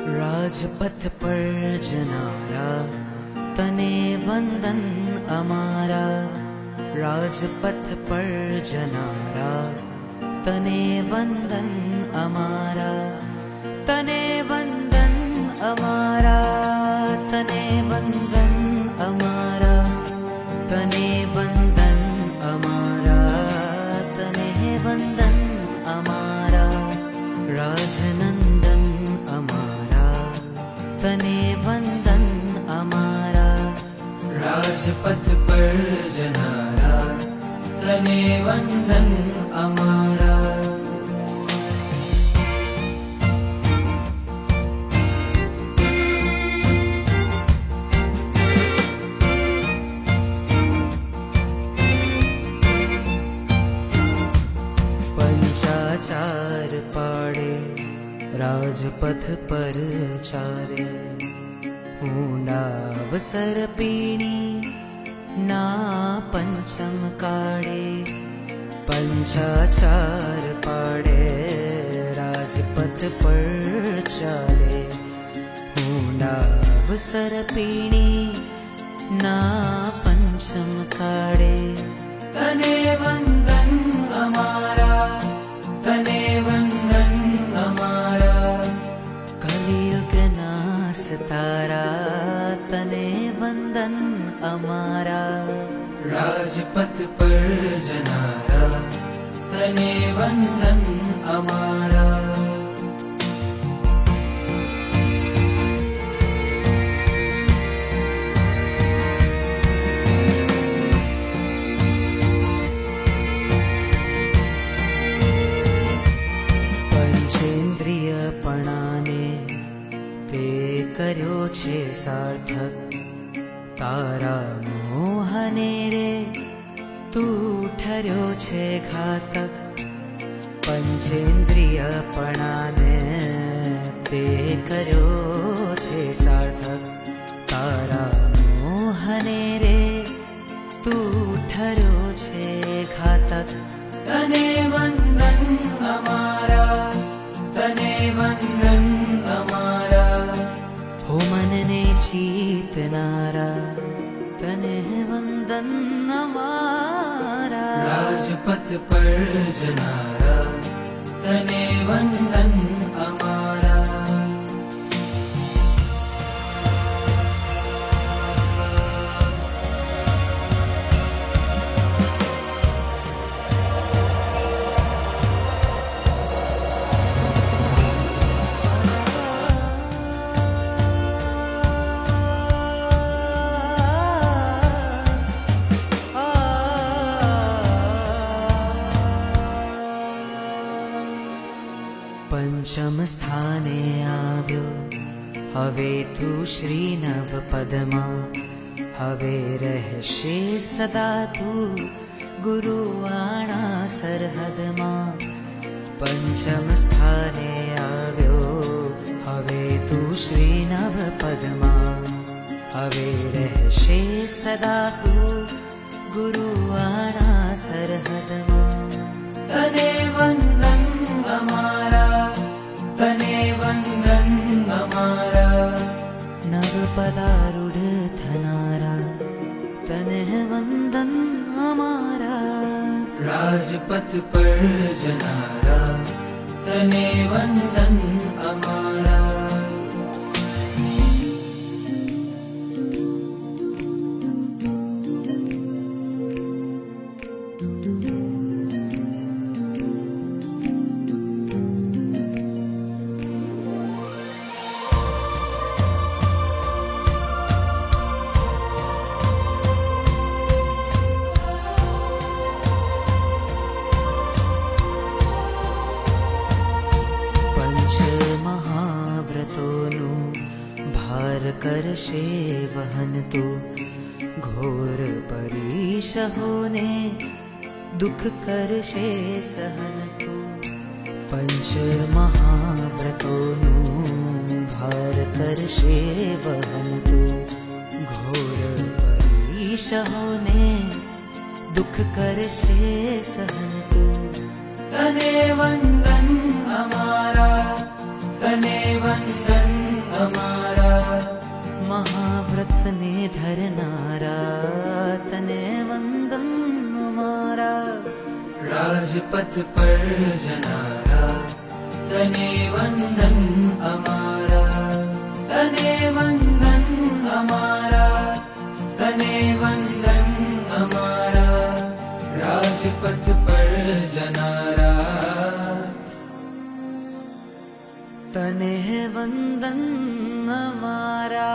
राजपथ पर जनारा तने वंदन अमारा। राजपथ पर जनारा तने वंदन अमारा। तने वंदन अमारा, तने वंदन अमारा, तने वंदन अमारा, तने वंदन अमारा। राजनंदन अमारा तने वंदन अमारा। राजपथ पर जनारा तने वंदन अमारा। पंचाचार पाड़े राजपथ पर चारे। ऊंडावसर पीणी ना पंचम काड़े। पंचाचार पाड़े राजपथ पर चाले। ऊंडावसर पीणी ना पंचम काड़े। तने वंदन अमारा, तने वंदन अमारा। कलियुग नास तारा तने वंदन अमारा। राजपथ पर जनारा तने वंदन अमारा। पंचेन्द्रियपणाने ते कर्यो छे सार्थक। तारा मोहने रे तू ठर्यो छे घातक। पंचेन्द्रियपणाने ते कर्यो छे सार्थक। तारा मोहने रे तू ठर्यो छे घातक। तने वंदन अमारा, तने वंदन अमारा। हो मनने जीतनारा तने वंदन अमारा। राजपथ पर जनारा तने वंदन अमारा। पंचम स्थाने आव्यो हवे तू श्रीनव पदमा। हवे रहशे सदा तू गुरुवाणा सरहदमा। पंचम स्थाने आव्यो हवे तू श्रीनव पदमा। हवे रहशे सदा तू गुरुवाणा सरहदमा। तने वंदन अमारा, तने वंदन अमारा। नवपदारूढ़ थनारा तने वंदन अमारा। राजपथ पर जनारा तने वंदन अमारा। महाव्रतोनु भार करशे वहन तू। घोर परीशहोने दुख करशे सहन तू। पंच महाव्रतोनु भार करशे वहन तू। घोर परीशहोने दुख करशे सहन तू। तने वंदन अमारा, तने वंदन धरनारा तने वंदन अमारा। राजपथ पर जनारा तने वंदन अमारा, तने वंदन अमारा, तने वंदन अमारा। राजपथ पर जनारा तने वंदन अमारा।